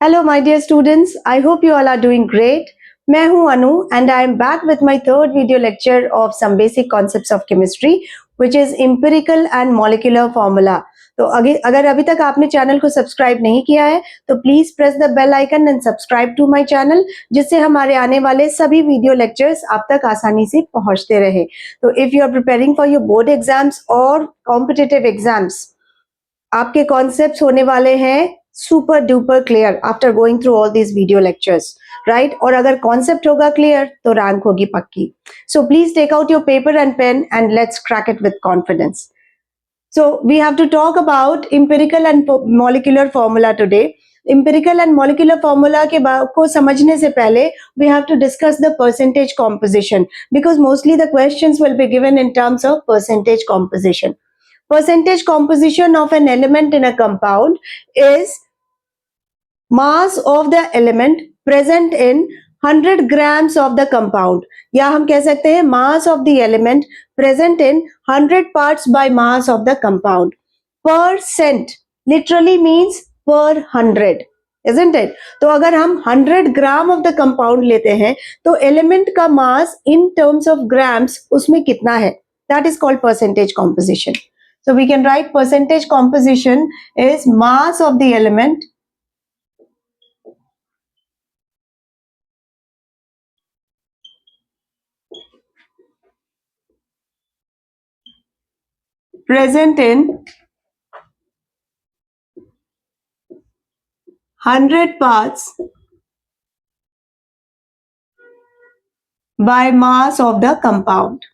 Hello, my dear students. I hope you all are doing great. मैं हूं अनु and I am back with my third video lecture of some basic concepts of chemistry, which is empirical and molecular formula. तो अगर अभी तक आपने channel को subscribe नहीं किया है तो please press the bell icon and subscribe to my channel, जिससे हमारे आने वाले सभी वीडियो लेक्चर्स आप तक आसानी से पहुंचते रहे. तो if you are preparing for your board exams और कॉम्पिटिटिव एग्जाम्स, आपके कॉन्सेप्ट्स होने वाले हैं super duper clear after going through all these video lectures, right? और अगर कॉन्सेप्ट होगा क्लियर तो रैंक होगी पक्की. So please take out your paper and pen and let's crack it with confidence. So we have to talk about empirical and molecular formula today. Empirical and molecular formula को समझने से पहले we have to discuss the percentage composition, because mostly the questions will be given in terms of percentage composition. Percentage composition of an element in a compound is mass of the element present in 100 grams of the compound, या हम कह सकते हैं mass of the element present in 100 parts by mass of the compound. Percent literally means per 100, isn't it? तो अगर हम 100 ग्राम of the compound लेते हैं तो element का mass in terms of grams उसमें कितना है, that is called percentage composition. So we can write percentage composition is mass of the element present in 100 parts by mass of the compound.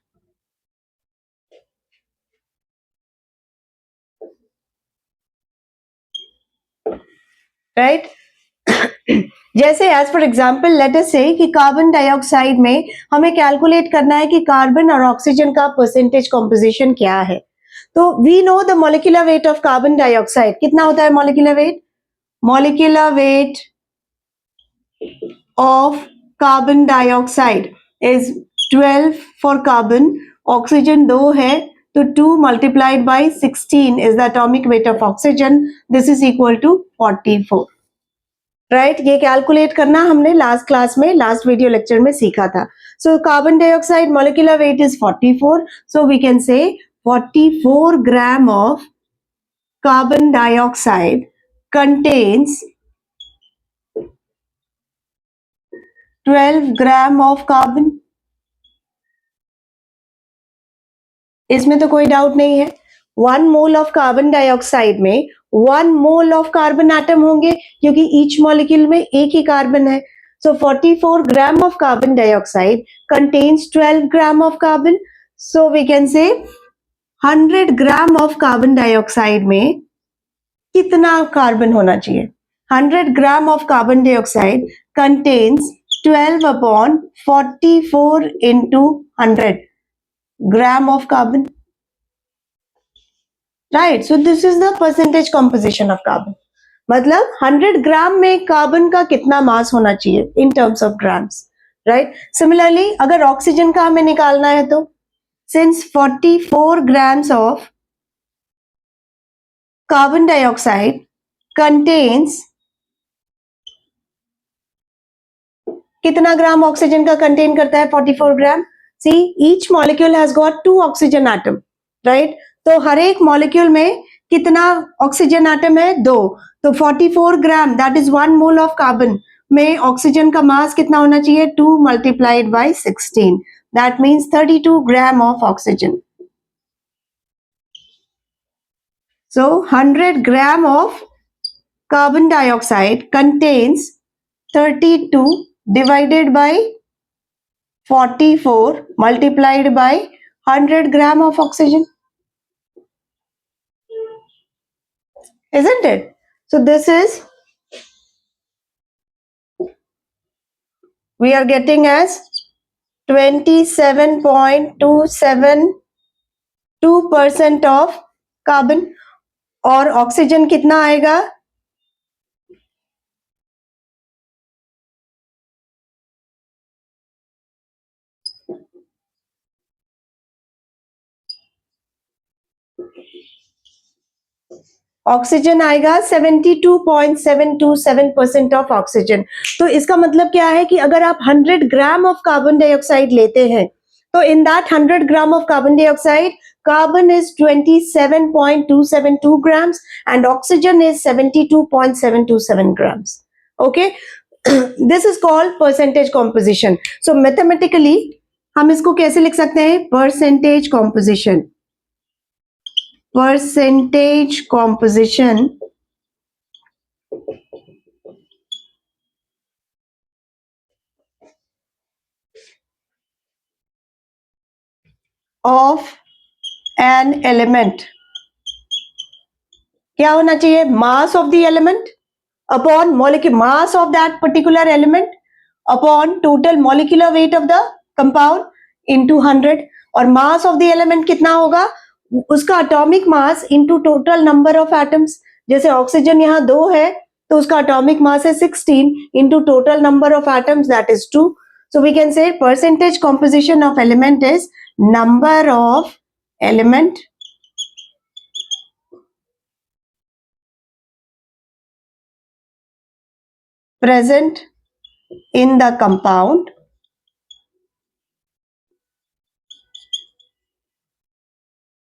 Right? जैसे as for example let us say कि carbon dioxide में हमें calculate करना है कि carbon और oxygen का percentage composition क्या है. तो we know the molecular weight of carbon dioxide. कितना होता है molecular weight? Molecular weight of carbon dioxide is 12 for carbon, oxygen 2 है तो 2 multiplied by 16 is the atomic weight of oxygen. This is equal to 44. Right? ये calculate करना हमने last class में, last video lecture में सीखा था. So carbon dioxide molecular weight is 44. So we can say 44 gram of carbon dioxide contains 12 gram of carbon. इसमें तो कोई डाउट नहीं है. 1 मोल ऑफ कार्बन डाइऑक्साइड में 1 मोल ऑफ कार्बन एटम होंगे, क्योंकि ईच मॉलिक्यूल में एक ही कार्बन है. So 44 gram of carbon dioxide contains 12 gram of carbon. So we can say 100 gram of carbon dioxide में कितना कार्बन होना चाहिए? 100 gram of carbon dioxide contains 12 upon 44 into 100 gram of carbon. Right? So this is the percentage composition of carbon. मतलब 100 gram में carbon का कितना mass होना चाहिए in terms of grams, right? Similarly अगर ऑक्सीजन का हमें निकालना है तो since 44 grams of carbon dioxide contains, कितना ग्राम ऑक्सीजन का कंटेन करता है 44 gram? See each molecule has got 2 oxygen atom, right? तो हर एक मॉलिक्यूल में कितना ऑक्सीजन एटम है? 2. तो 44 ग्राम that is 1 mole of carbon में ऑक्सीजन का मास कितना होना चाहिए? 2 multiplied by 16. That means 32 gram of oxygen. So 100 gram of carbon dioxide contains 32 divided by 44 multiplied by 100 gram of oxygen. Isn't it? So this is, we are getting as 27.272% of carbon. और oxygen कितना आएगा? Oxygen आएगा 72.727% of oxygen. तो इसका मतलब क्या है कि अगर आप 100 ग्राम ऑफ कार्बन डाइऑक्साइड लेते हैं तो in that 100 gram of carbon dioxide carbon is 27.272 grams and oxygen is 72.727 grams. Okay. This is called percentage composition. So mathematically हम इसको कैसे लिख सकते हैं? Percentage composition. Percentage composition of an element. क्या होना चाहिए? Mass of the element upon molecular mass of that particular element upon total molecular weight of the compound into 100. और mass of the element कितना होगा? उसका atomic mass into total number of atoms. जैसे oxygen यहाँ 2 है तो उसका atomic mass है 16 into total number of atoms, that is 2. So we can say percentage composition of element is number of element present in the compound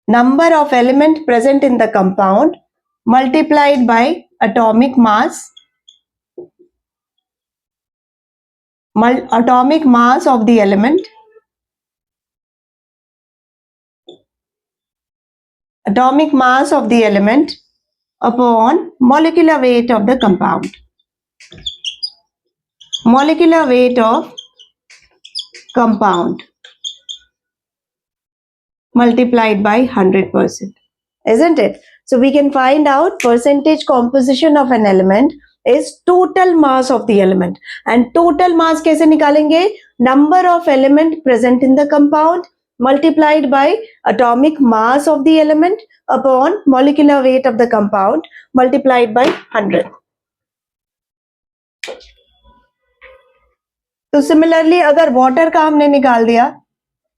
number of element present in the compound multiplied by atomic mass of the element upon molecular weight of the compound. Molecular weight of compound multiplied by 100%, isn't it? So we can find out percentage composition of an element is total mass of the element. And total mass कैसे निकालेंगे? Number of element present in the compound multiplied by atomic mass of the element upon molecular weight of the compound multiplied by 100. तो similarly अगर water का हमने निकाल दिया,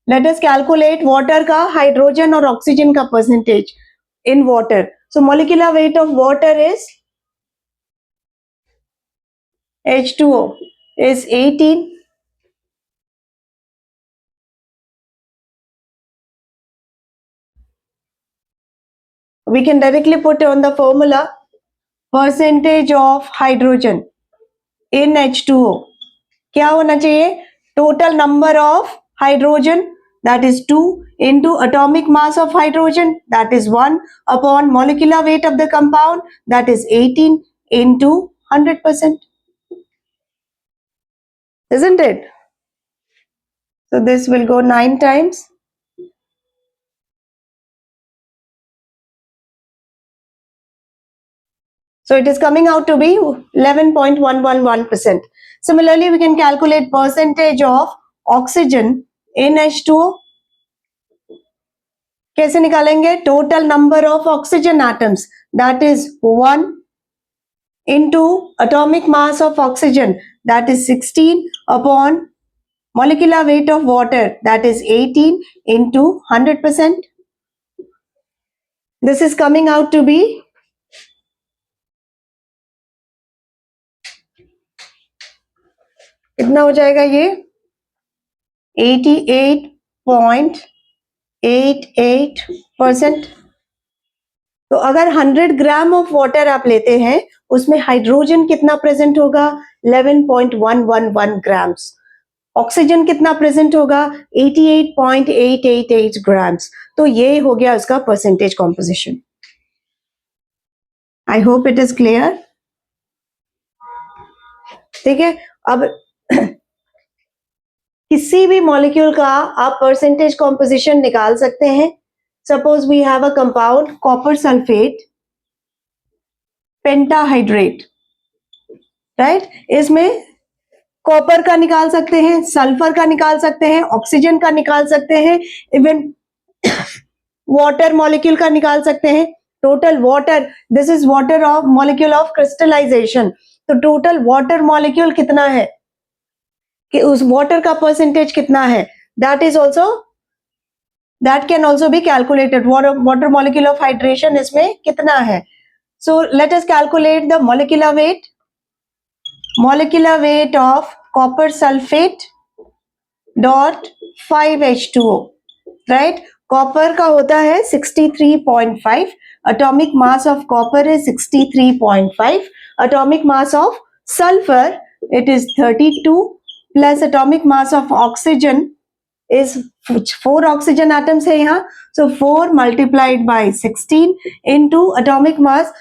let us calculate water का hydrogen और ऑक्सीजन का percentage in water. So molecular weight of water is H2O is 18. We can directly put on the formula percentage of hydrogen in H2O. क्या होना चाहिए? Total number of hydrogen, that is 2, into atomic mass of hydrogen, that is 1, upon molecular weight of the compound, that is 18, into 100%. Isn't it? So this will go 9 times. So it is coming out to be 11.111%. Similarly, we can calculate percentage of oxygen in H2O. कैसे निकालेंगे? Total number of oxygen atoms, that is 1, into atomic mass of oxygen, that is 16, upon molecular weight of water, that is 18, into 100%. This is coming out to be कितना हो जाएगा ये? 88.88%. तो अगर 100 gram of water आप लेते हैं उसमें हाइड्रोजन कितना प्रेजेंट होगा? 11.111 ग्राम्स. ऑक्सीजन कितना प्रेजेंट होगा? 88.888 ग्राम्स. तो ये हो गया उसका percentage composition. I hope it is clear. ठीक है. अब किसी भी मॉलिक्यूल का आप परसेंटेज कॉम्पोजिशन निकाल सकते हैं. Suppose we have a compound copper sulphate pentahydrate, right. इसमें कॉपर का निकाल सकते हैं, सल्फर का निकाल सकते हैं, ऑक्सीजन का निकाल सकते हैं, इवन वाटर मॉलिक्यूल का निकाल सकते हैं. Total water, this is water of molecule of crystallization. तो टोटल वाटर मॉलिक्यूल कितना है कि उस वाटर का परसेंटेज कितना है, that can also be calculated. Water molecule of hydration इसमें कितना है. So let us calculate the molecular weight. Molecular weight of copper sulfate dot 5H2O, right? Copper का होता है 63.5. Atomic mass of copper is 63.5. Atomic mass of sulfur, it is 32, plus atomic mass of oxygen is 4 oxygen atoms है यहाँ, so 4 multiplied by 16 into atomic mass.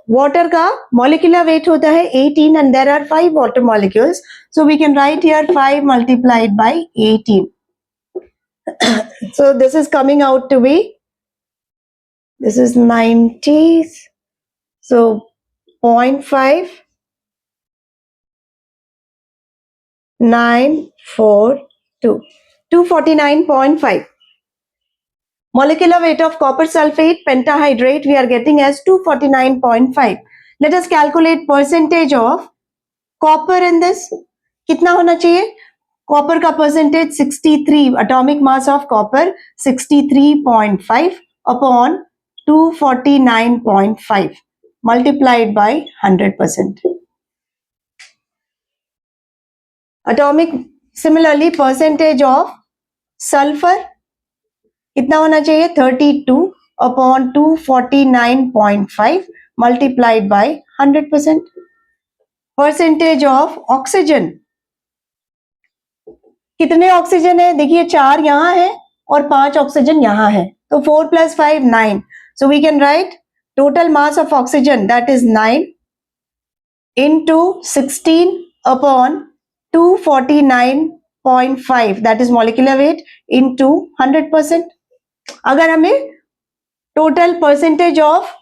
Water का molecular weight होता है 18 and there are 5 water molecules, so we can write here 5 multiplied by 18. So this is coming out to be, this is 90, so 0.5 942 249.5. Molecular weight of copper sulfate pentahydrate we are getting as 249.5. Let us calculate percentage of copper in this. कितना होना चाहिए? Copper का percentage 63, atomic mass of copper 63.5 upon 249.5 multiplied by 100%. Atomic, similarly percentage of sulfur कितना होना चाहिए? 32 upon 249.5 multiplied by 100%. Percentage of oxygen, कितने oxygen है? देखिए 4 यहाँ है और 5 ऑक्सीजन यहाँ है, तो 4 plus 5 9. So we can write total mass of oxygen, that is 9 into 16 upon 249.5, that is molecular weight, into 100%. अगर हमें total percentage of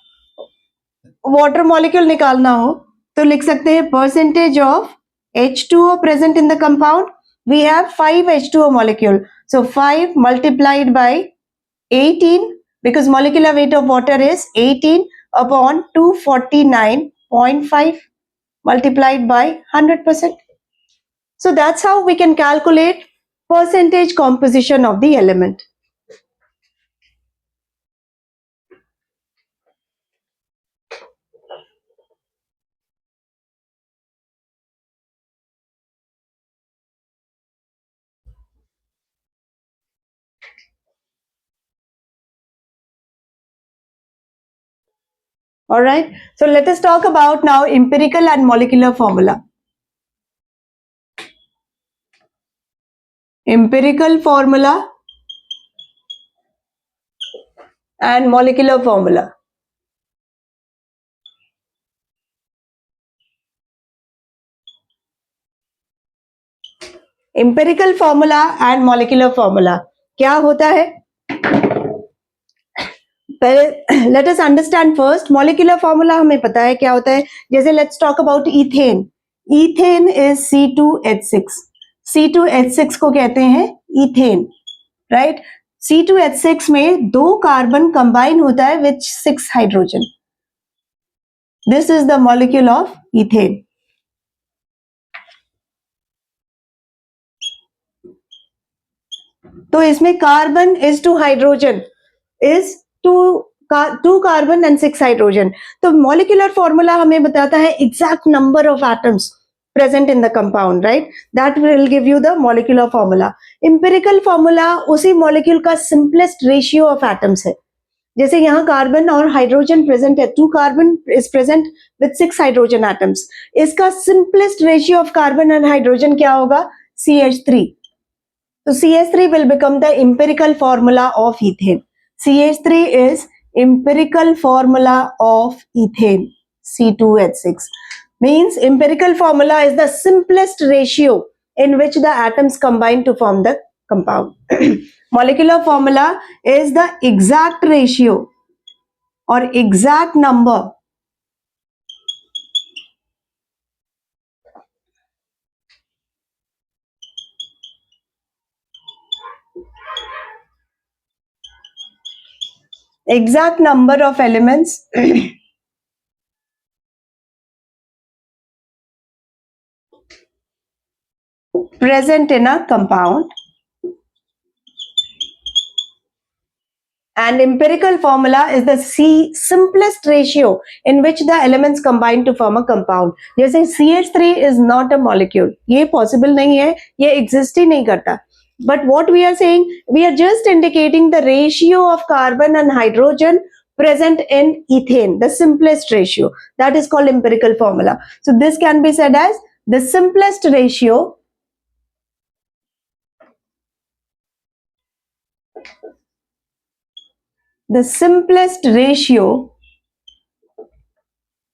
water molecule निकालना हो तो लिख सकते हैं percentage of H2O present in the compound. We have 5 H2O molecule, so 5 multiplied by 18, because molecular weight of water is 18 upon 249.5 multiplied by 100%. So that's how we can calculate percentage composition of the element. All right, so let us talk about now empirical and molecular formula. Empirical formula and molecular formula. Empirical formula and molecular formula क्या होता है? पहले let us understand first molecular formula. हमें पता है क्या होता है. जैसे let's talk about ethane. Ethane is C2H6. C2H6 को कहते हैं ethane, right? C2H6 में 2 कार्बन कंबाइन होता है with 6 hydrogen. This is the molecule of ethane. तो इसमें carbon is to hydrogen is two carbon and 6 hydrogen. तो molecular formula हमें बताता है exact number of atoms present in the compound, right? That will give you the molecular formula. Empirical formula उसी molecule का simplest ratio of atoms है. जैसे यहाँ carbon और हाइड्रोजन प्रेजेंट है, 2 carbon is present with 6 hydrogen atoms. इसका simplest ratio of carbon and hydrogen क्या होगा? CH3. तो CH3 will become the empirical formula of ethane. CH3 is empirical formula of ethane. C2H6 means empirical formula is the simplest ratio in which the atoms combine to form the compound. Molecular formula is the exact ratio or exact number of elements present in a compound And empirical formula is the simplest ratio in which the elements combine to form a compound. जैसे CH3 is not a molecule, ये possible नहीं है, ये exist ही नहीं करता. But what we are saying, we are just indicating the ratio of carbon and hydrogen present in ethane, the simplest ratio. That is called empirical formula. So this can be said as the simplest ratio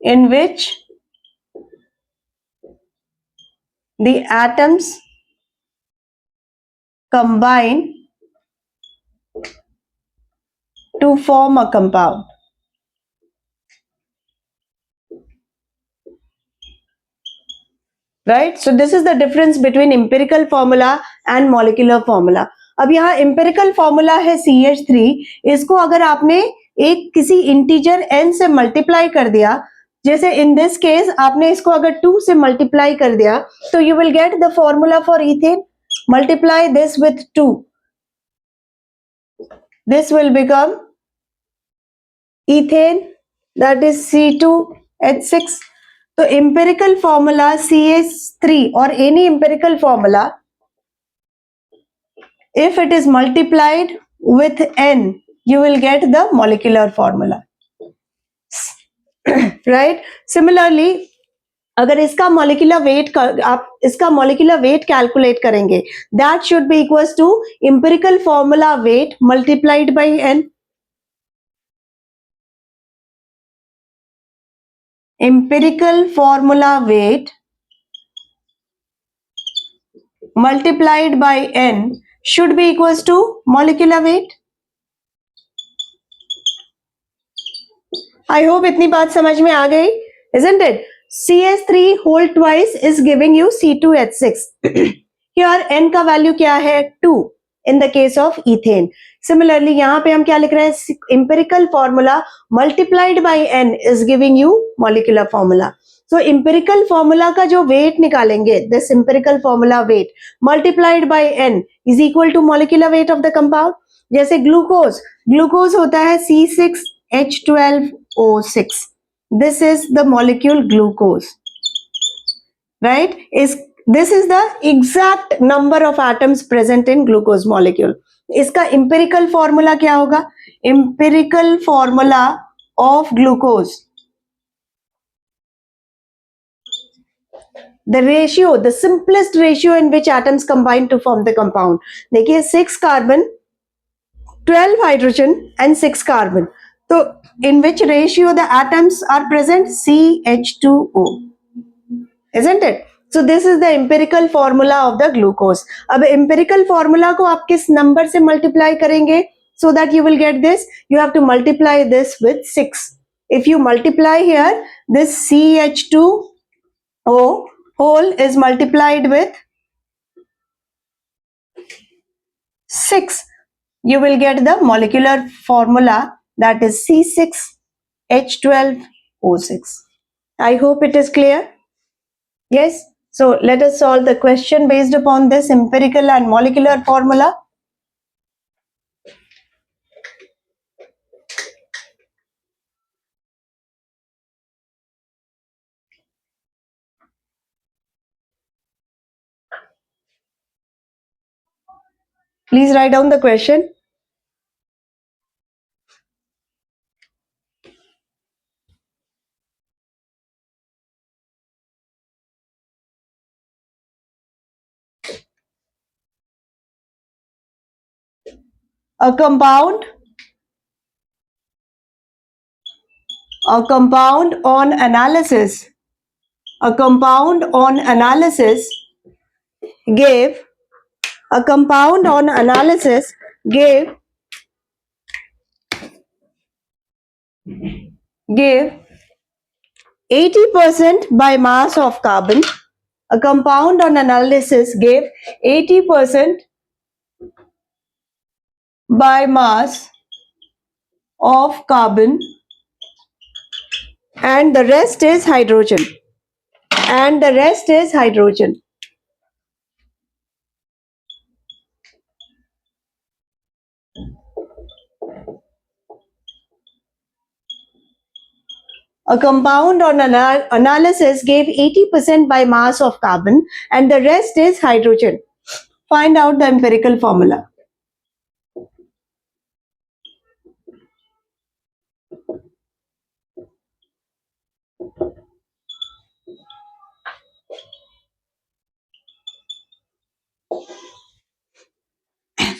in which the atoms combine to form a compound. Right? So this is the difference between empirical formula and molecular formula. अब यहाँ empirical formula है CH3, इसको अगर आपने एक किसी integer n से multiply कर दिया, जैसे in this case आपने इसको अगर 2 से मल्टीप्लाई कर दिया, तो you will get the formula for ethane. Multiply this with 2. This will become ethane, that is C2H6. So empirical formula CH3 or any empirical formula, if it is multiplied with n, you will get the molecular formula. Right? Similarly, अगर इसका molecular weight आप इसका molecular weight calculate करेंगे, that should be equals to empirical formula weight multiplied by n. Empirical formula weight multiplied by n should be equals to molecular weight. I hope इतनी बात समझ में आ गई, isn't it? CH3 whole twice is giving you C2H6. Here n का value क्या है? 2 in the case of ethane. Similarly यहाँ पे हम क्या लिख रहे हैं? Empirical formula multiplied by n is giving you molecular formula. So empirical formula का जो weight निकालेंगे, this empirical formula weight multiplied by n is equal to molecular weight of the compound. जैसे glucose होता है C6H12O6. This is the molecule glucose, right? This is the exact number of atoms present in glucose molecule. इसका empirical formula क्या होगा? Empirical formula of glucose, the ratio, the simplest ratio in which atoms combine to form the compound. देखिए 6 carbon, 12 hydrogen and 6 carbon. So in which ratio the atoms are present? CH2O, isn't it? So this is the empirical formula of the glucose. अब empirical formula को आप किस number से multiply करेंगे so that you will get this? You have to multiply this with 6. If you multiply here, this CH2O whole is multiplied with 6. You will get the molecular formula, that is C6H12O6. I hope it is clear. Yes. So let us solve the question based upon this empirical and molecular formula. Please write down the question. A compound on analysis gave 80% by mass of carbon. A compound on analysis gave 80% by mass of carbon and the rest is hydrogen. A compound on analysis gave 80% by mass of carbon and the rest is hydrogen. Find out the empirical formula.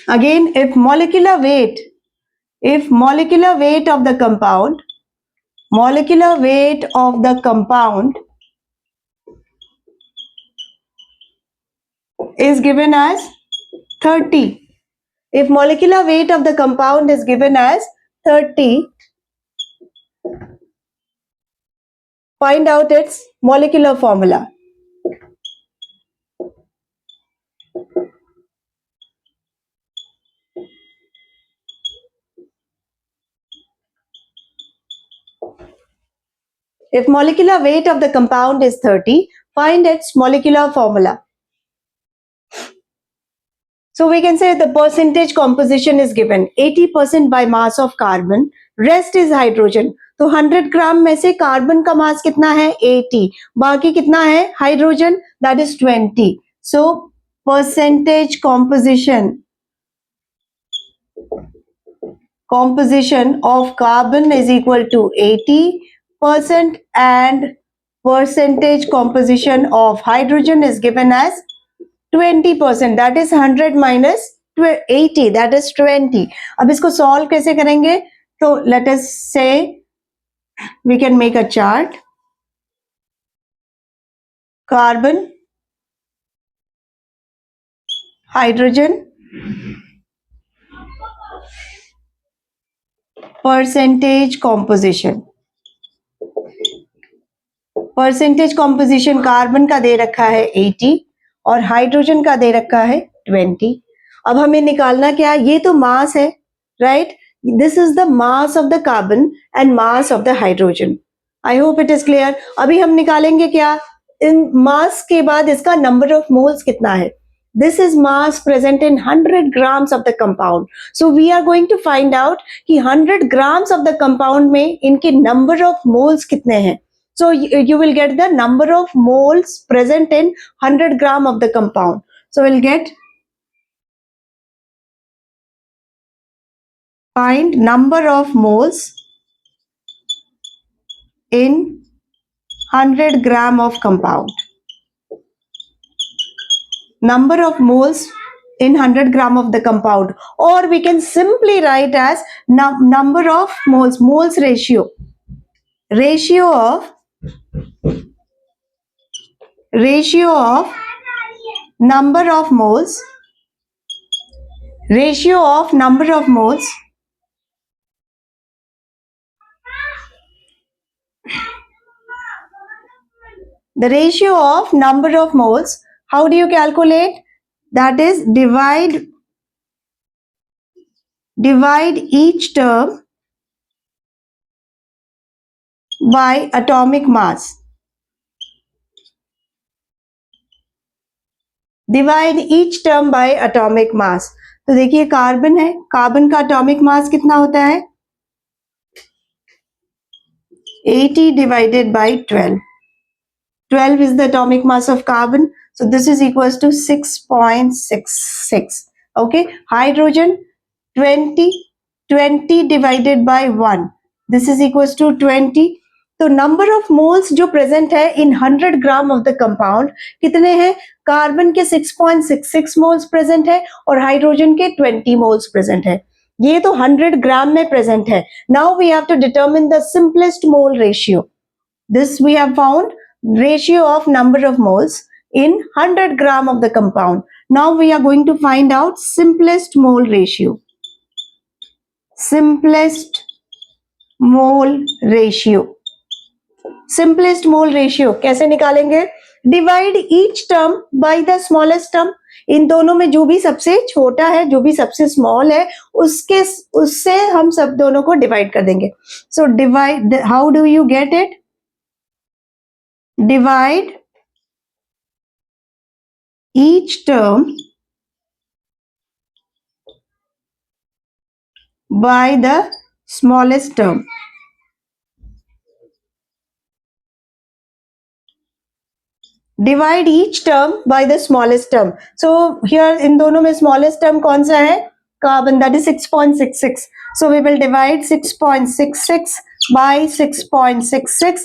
Again, if molecular weight of the compound is given as 30. If molecular weight of the compound is given as 30, find out its molecular formula. If molecular weight of the compound is 30, find its molecular formula. So we can say the percentage composition is given 80% by mass of carbon, rest is hydrogen. तो 100 gram में से carbon का मास कितना है 80, बाकी कितना है hydrogen, that is 20. So percentage composition of carbon is equal to 80% and percentage composition of hydrogen is given as 20%. that is 100 minus 80, that is 20. अब इसको solve कैसे करेंगे? तो let us say we can make a chart. Carbon, hydrogen, percentage composition. Percentage composition carbon का दे रखा है 80 और hydrogen का दे रखा है 20. अब हमें निकालना क्या है? ये तो मास है, right? This is the mass of the carbon and mass of the hydrogen. I hope it is clear. अभी हम निकालेंगे क्या? इन मास के बाद इसका नंबर ऑफ मोल्स कितना है. This is mass present in 100 grams of the compound. So we are going to find out कि 100 grams of the compound में इनके number of moles कितने हैं. So you will get the number of moles present in 100 gram of the compound. So we'll get find number of moles in 100 gram of compound. Number of moles in 100 gram of the compound, or we can simply write as number of moles, moles ratio of number of moles the ratio of number of moles. How do you calculate? That is divide each term by atomic mass. Divide each term by atomic mass. तो देखिए carbon है, carbon का atomic mass कितना होता है 80 divided by 12. 12 is the atomic mass of carbon. So this is equals to 6.66. Okay. Hydrogen 20 divided by 1. This is equals to 20. तो number of moles जो present है इन 100 ग्राम ऑफ द कंपाउंड कितने हैं? Carbon के 6.66 moles present है और hydrogen के 20 moles present है. ये तो 100 ग्राम में प्रेजेंट है. Now we have to determine the simplest mole ratio. This we have found ratio of number of moles in 100 gram of the compound. Now we are going to find out simplest mole ratio. Simplest mole ratio कैसे निकालेंगे? Divide each term by the smallest term. इन दोनों में जो भी सबसे छोटा है, जो भी सबसे स्मॉल है, उससे हम सब दोनों को डिवाइड कर देंगे. So divide, how do you get it? Divide each term by the smallest term. Divide each term by the smallest term. So here in दोनों में smallest term कौन सा है? Carbon, that is 6.66. So we will divide 6.66 by 6.66,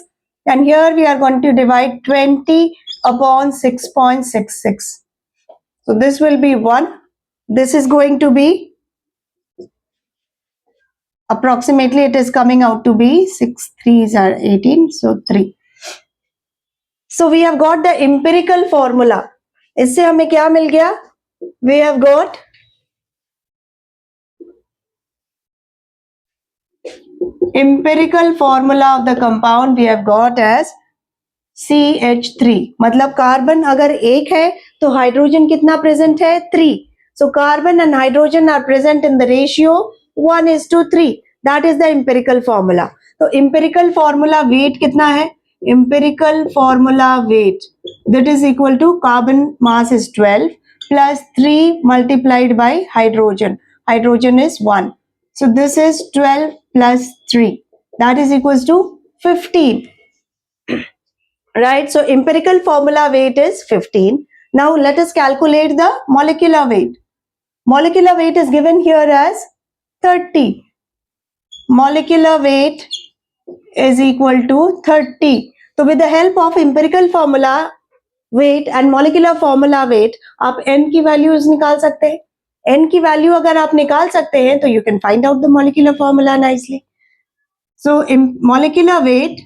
and here we are going to divide 20 upon 6.66. So this will be 1. This is going to be approximately, it is coming out to be 6 3s are 18, so 3. So we have got the empirical formula. इससे हमें क्या मिल गया? We have got empirical formula of the compound we have got as CH3. मतलब carbon अगर एक है तो hydrogen कितना प्रेजेंट है? 3. So carbon and hydrogen are present in the ratio 1:3. That is the empirical formula. तो empirical formula weight कितना है? Empirical formula weight, that is equal to carbon mass is 12 plus 3 multiplied by hydrogen. Hydrogen is 1. So this is 12 plus 3. That is equals to 15. Right? So empirical formula weight is 15. Now let us calculate the molecular weight. Molecular weight is given here as 30. Molecular weight is equal to 30. So with the help of empirical formula weight and molecular formula weight, आप n की values निकाल सकते हैं. n की value अगर आप निकाल सकते हैं तो you can find out the molecular formula nicely. So molecular weight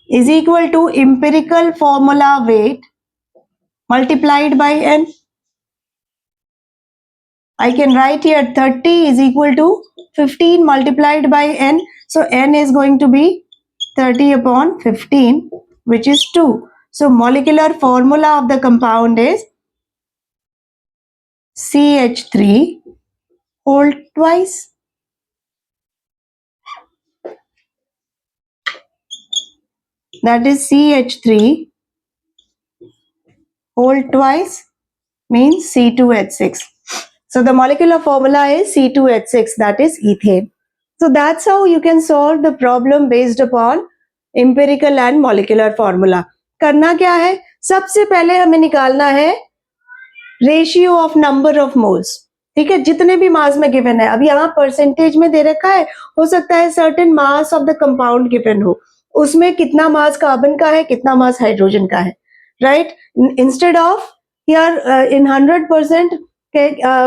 is equal to empirical formula weight multiplied by n. I can write here 30 is equal to 15 multiplied by n. So n is going to be 30 upon 15, which is 2. So molecular formula of the compound is CH3 whole twice. That is CH3 whole twice means C2H6. So the molecular formula is C2H6, that is ethane. So that's how you can solve the problem based upon empirical and molecular formula. करना क्या है? सबसे पहले हमें निकालना है ratio of number of moles. ठीक है, जितने भी मास में गिवन है. अब यहाँ परसेंटेज में दे रखा है, हो सकता है certain mass of the compound given हो, उसमें कितना मास कार्बन का है, कितना मास हाइड्रोजन का है. Right? Instead of here in 100%,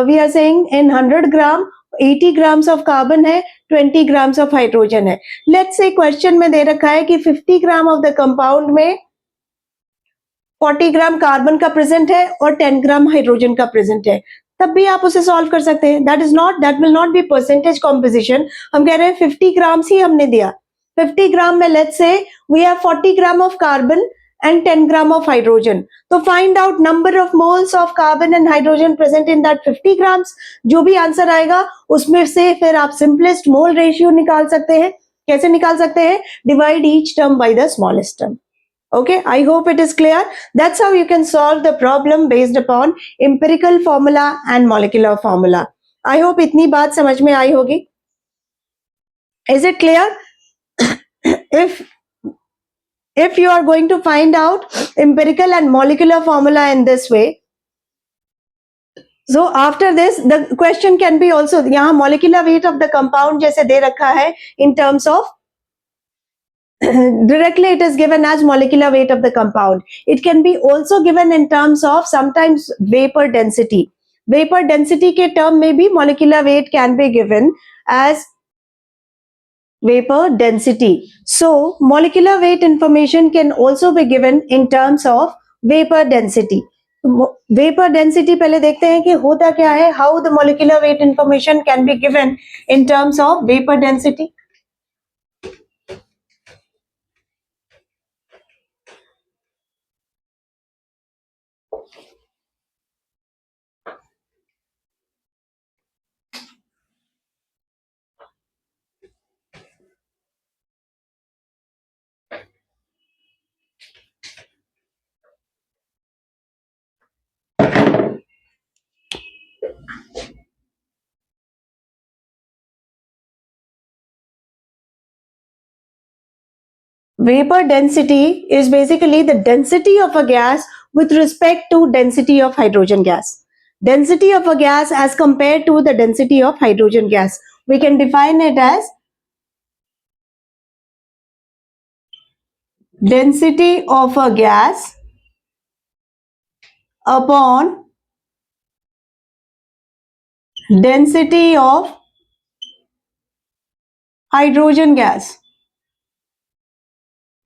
we are saying in 100 gram 80 grams of carbon है, 20 grams of hydrogen है. Let's say question में दे रखा है कि 50 ग्राम of the compound में 40 ग्राम कार्बन का प्रेजेंट है और 10 ग्राम हाइड्रोजन का प्रेजेंट है, तब भी आप उसे सॉल्व कर सकते हैं. That will not be percentage composition. हम कह रहे हैं 50 ग्राम्स ही हमने दिया. 50 ग्राम में let's say we have 40 gram of carbon and 10 gram of hydrogen. तो find out number of moles of carbon and hydrogen present in that 50 grams. जो भी आंसर आएगा उसमें से फिर आप simplest mole ratio निकाल सकते हैं. कैसे निकाल सकते हैं? Divide each term by the smallest term. Okay, I hope it is clear. That's how you can solve the problem based upon empirical formula and molecular formula. I hope इतनी बात समझ में आई होगी. Is it clear? If you are going to find out empirical and molecular formula in this way, so after this the question can be also, यहाँ molecular weight of the compound जैसे दे रखा है in terms of directly it is given as molecular weight of the compound. It can be also given in terms of sometimes vapor density. Vapor density के term में भी molecular weight can be given as vapor density. So molecular weight information can also be given in terms of vapor density. Vapor density पहले देखते हैं कि होता क्या है, how the molecular weight information can be given in terms of vapor density. Vapor density is basically the density of a gas with respect to density of hydrogen gas. Density of a gas as compared to the density of hydrogen gas. We can define it as density of a gas upon density of hydrogen gas.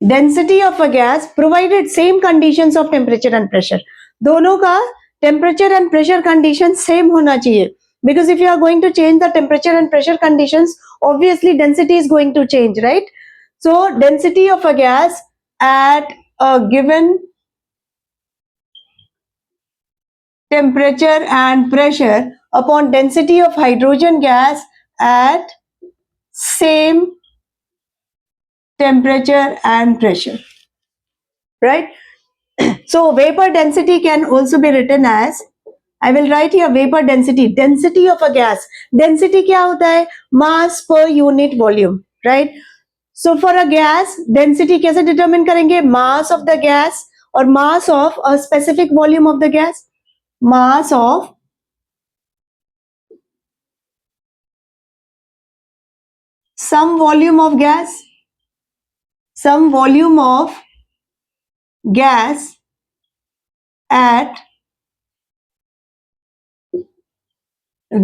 Density of a gas provided same conditions of temperature and pressure. दोनों का temperature and pressure condition same होना चाहिए. Because if you are going to change the temperature and pressure conditions, obviously density is going to change, right? So density of a gas at a given temperature and pressure upon density of hydrogen gas at same temperature and pressure, right? So vapor density can also be written as, I will write here vapor density, density of a gas. Density क्या होता है? Mass per unit volume, right? So for a gas, density कैसे determine करेंगे? Mass of the gas or mass of a specific volume of the gas. Mass of some volume of gas. Some volume of gas at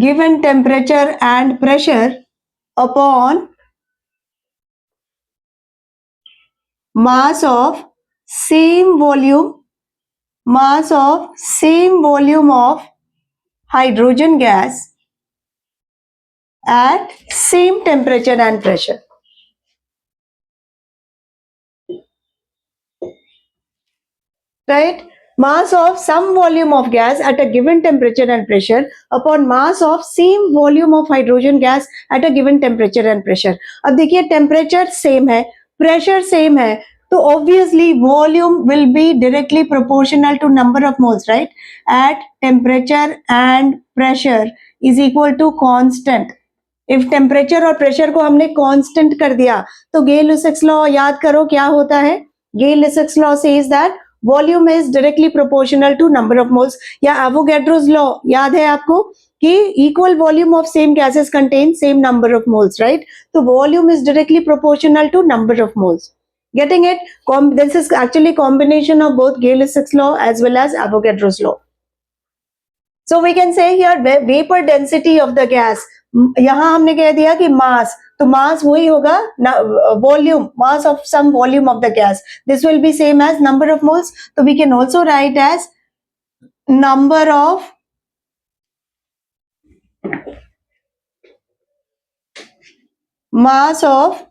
given temperature and pressure upon mass of same volume of hydrogen gas at same temperature and pressure. Right? Mass of some volume of gas at a given temperature and pressure upon mass of same volume of hydrogen gas at a given temperature and pressure. अब देखिए temperature same है, pressure same है, तो obviously volume will be directly proportional to number of moles, right? At temperature and pressure is equal to constant. If temperature और pressure को हमने constant कर दिया तो गेल-लुसाक्स लॉ याद करो क्या होता है. Gay Lussac's law says that volume is directly proportional to number of moles, या एवोगैड्रोस लॉ याद है आपको कि equal volume of same gases contain same number of moles, right? तो volume is directly proportional to number of moles. Getting it? This is actually combination of both Gay-Lussac's law as well as Avogadro's law. So we can say here vapor density of the gas. यहाँ हमने कह दिया कि मास, तो mass वही होगा volume, mass of some volume of the gas. This will be same as number of moles. तो we can also write as number of mass of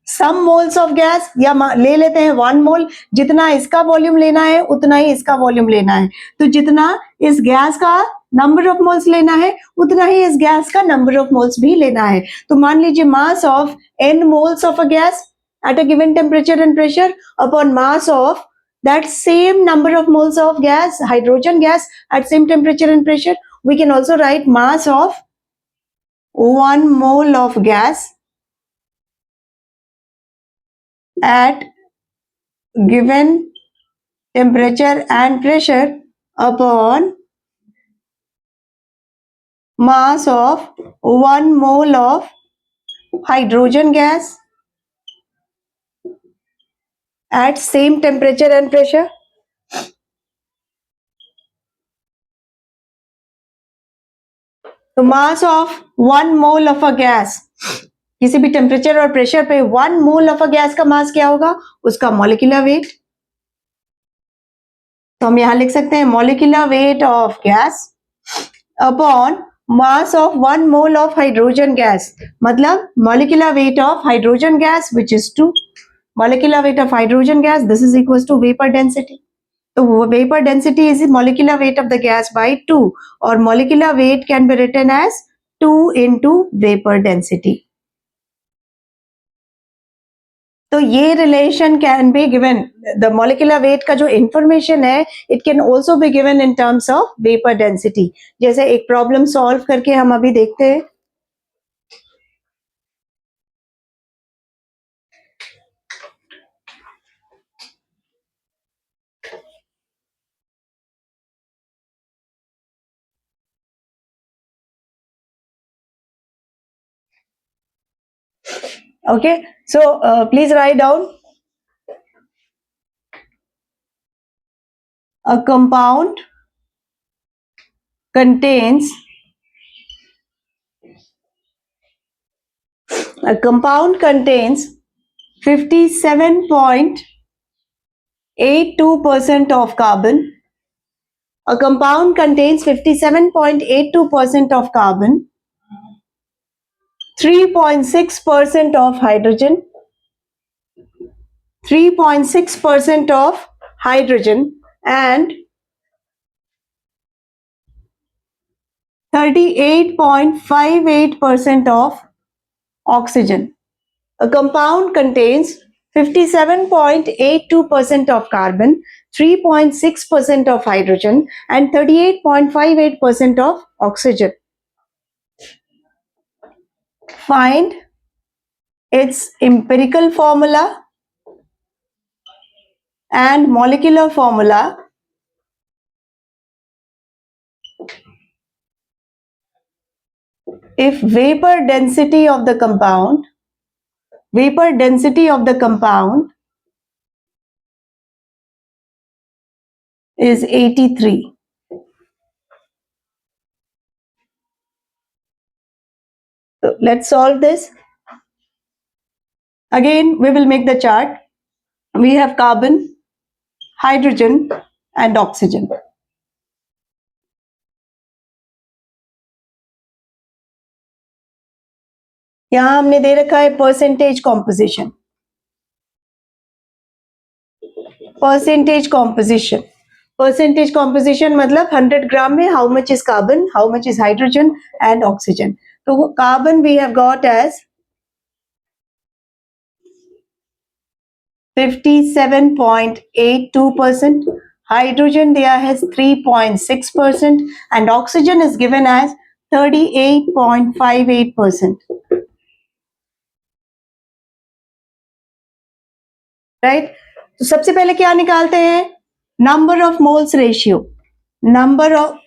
some moles of gas, या ले लेते हैं 1 मोल. जितना इसका वॉल्यूम लेना है उतना ही इसका वॉल्यूम लेना है. तो जितना इस गैस का नंबर ऑफ मोल्स लेना है उतना ही इस गैस का नंबर ऑफ मोल्स भी लेना है. तो मान लीजिए mass of n moles of a gas at a given temperature and pressure upon mass of that same number of moles of gas, hydrogen gas, at same temperature and pressure. We can also write mass of 1 mole of gas at given temperature and pressure upon mass of 1 mole of hydrogen gas at same temperature and pressure. तो mass of 1 mole of a gas, किसी भी temperature और pressure पे 1 mole of a gas का मास क्या होगा? उसका molecular weight. तो हम यहां लिख सकते हैं molecular weight of gas upon mass of 1 mole of hydrogen gas. मतलब molecular weight of hydrogen gas, which is 2. Molecular weight of hydrogen gas, this is equals to vapor density. So vapor density is the molecular weight of the gas by 2, or molecular weight can be written as 2 into vapor density. तो ये relation can be given, the molecular wait का जो information है it can also be given in terms of vapour density. जैसे एक problem solve करके हम अभी देखते हैं. Okay, so please write down. A compound contains 57.82% of carbon. A compound contains 57.82% of carbon, 3.6% of hydrogen, 3.6% of hydrogen, and 38.58% of oxygen. A compound contains 57.82% of carbon, 3.6% of hydrogen, and 38.58% of oxygen. Find its empirical formula and molecular formula. If vapor density of the compound is 83. So let's solve this. Again, we will make the chart. We have carbon, hydrogen, and oxygen. यहाँ हमने दे रखा है percentage composition. Percentage composition मतलब 100 gram में how much is carbon, how much is hydrogen and oxygen. तो carbon we have got as 57.82%, hydrogen there has 3.6%, and oxygen is given as 38.58%. Right, तो सबसे पहले क्या निकालते हैं? Number of moles ratio. Number of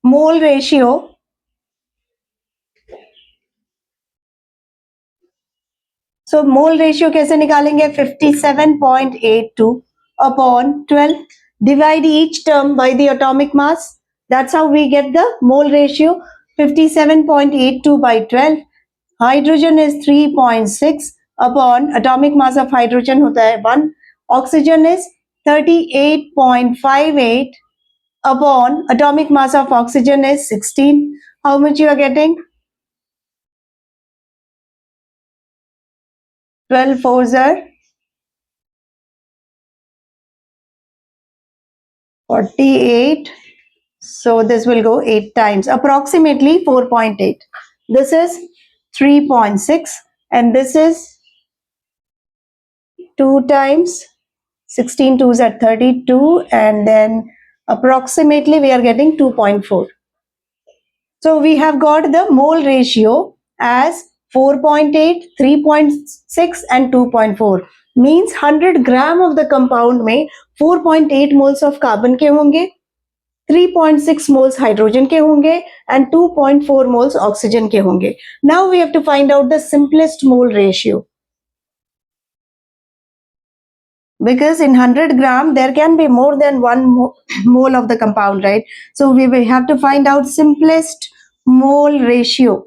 mole ratio. So mole ratio कैसे निकालेंगे? 57.82 upon 12. Divide each term by the atomic mass. That's how we get the mole ratio. 57.82 by 12. Hydrogen is 3.6 upon atomic mass of hydrogen होता है 1. Oxygen is 38.58 upon atomic mass of oxygen is 16. How much you are getting? 12 fours are 48. So this will go 8 times, approximately 4.8. This is 3.6 and this is 2 times 16 twos are 32, and then approximately we are getting 2.4. So we have got the mole ratio as 4.8, 3.6 and 2.4. Means 100 gram of the compound में 4.8 moles of carbon के होंगे, 3.6 moles hydrogen के होंगे and 2.4 moles oxygen के होंगे. Now we have to find out the simplest mole ratio. Because in 100 gram there can be more than one mole of the compound, right? So we will have to find out simplest mole ratio.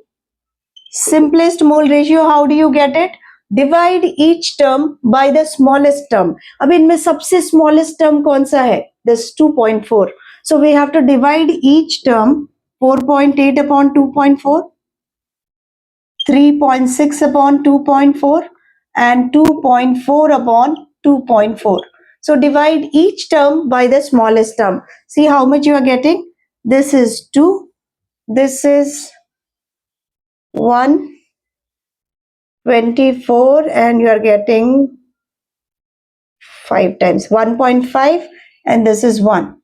Simplest mole ratio, how do you get it? Divide each term by the smallest term. अब इनमें सबसे smallest term कौन सा है? This 2.4. So we have to divide each term 4.8 upon 2.4, 3.6 upon 2.4 and 2.4 upon 2.4. So divide each term by the smallest term. See how much you are getting? This is 2, this is 124, and you are getting 5 times 1.5, and this is 1.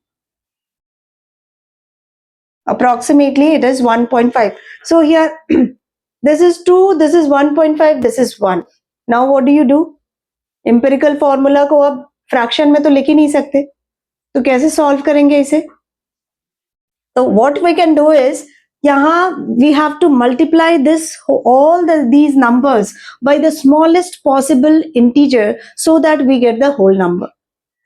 Approximately it is 1.5. So here this is 2, this is 1.5, this is 1. Now what do you do? Empirical formula को अब fraction में तो लिख ही नहीं सकते, तो कैसे solve करेंगे इसे? So what we can do is, यहाँ we have to multiply these numbers by the smallest possible integer so that we get the whole number.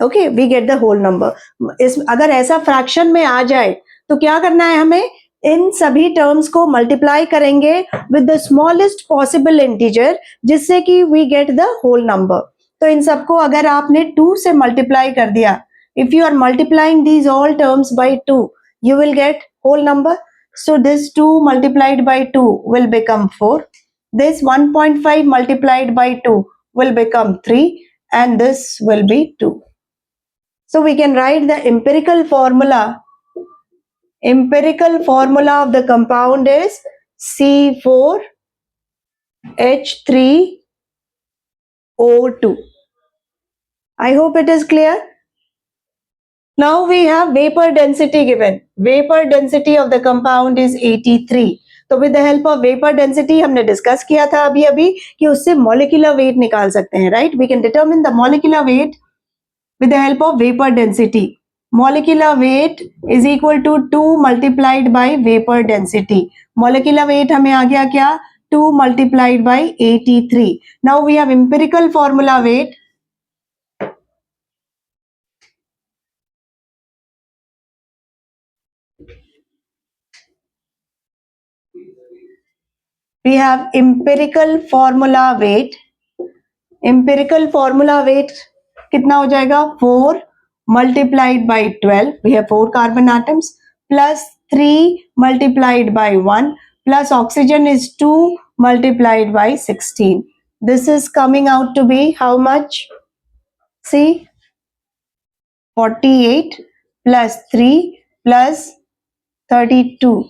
Okay, we get the whole number. अगर ऐसा fraction में आ जाए तो क्या करना है हमें, इन सभी टर्म्स को मल्टीप्लाई करेंगे with the smallest possible integer, जिससे कि we get the whole number. तो इन सबको अगर आपने 2 से मल्टीप्लाई कर दिया, if you are multiplying these all terms by 2, you will get whole number. So this 2 multiplied by 2 will become 4. This 1.5 multiplied by 2 will become 3, and this will be 2. So we can write the empirical formula. Empirical formula of the compound is C4H3O2. I hope it is clear. Now we have vapor density given. Vapor density of the compound is 83. तो with the help of vapor density हमने discuss किया था अभी कि उससे molecular weight निकाल सकते हैं, right? We can determine the molecular weight with the help of vapor density. Molecular weight is equal to 2 multiplied by vapor density. Molecular weight हमें आ गया क्या? 2 multiplied by 83. Now we have empirical formula weight. We have empirical formula weight. Empirical formula weight कितना हो जाएगा? 4 multiplied by 12. We have 4 carbon atoms plus 3 multiplied by 1 plus oxygen is 2 multiplied by 16. This is coming out to be how much? See, 48 plus 3 plus 32.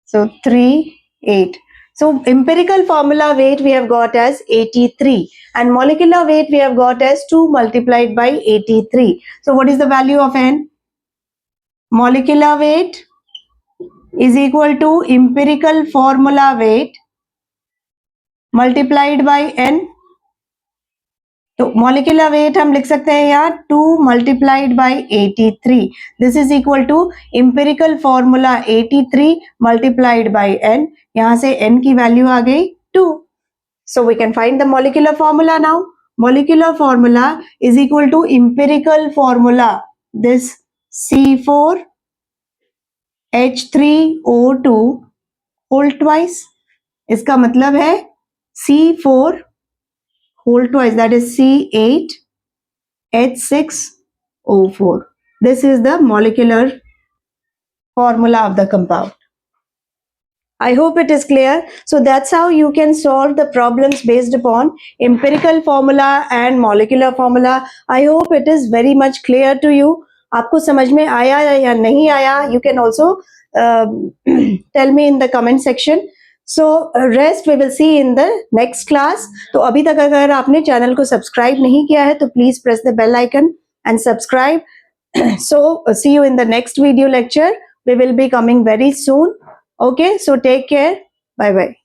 So 3, 8. So empirical formula weight we have got as 83, and molecular weight we have got as 2 multiplied by 83. So what is the value of N? Molecular weight is equal to empirical formula weight multiplied by N. तो molecular weight हम लिख सकते हैं यहाँ 2 multiplied by 83. This is equal to empirical formula 83 multiplied by N. यहाँ से N की value आ गई 2. So we can find the molecular formula now. Molecular formula is equal to empirical formula. This C4H3O2 whole twice. इसका मतलब है C4 whole twice, that is C8H6O4. This is the molecular formula of the compound. I hope it is clear. So that's how you can solve the problems based upon empirical formula and molecular formula. I hope it is very much clear to you. आपको समझ में आया या नहीं आया? You can also tell me in the comment section. So rest we will see in the next class. तो अभी तक अगर आपने चैनल को सब्सक्राइब नहीं किया है तो please press the bell icon and subscribe. So see you in the next video lecture. We will be coming very soon. Okay, so take care. Bye bye.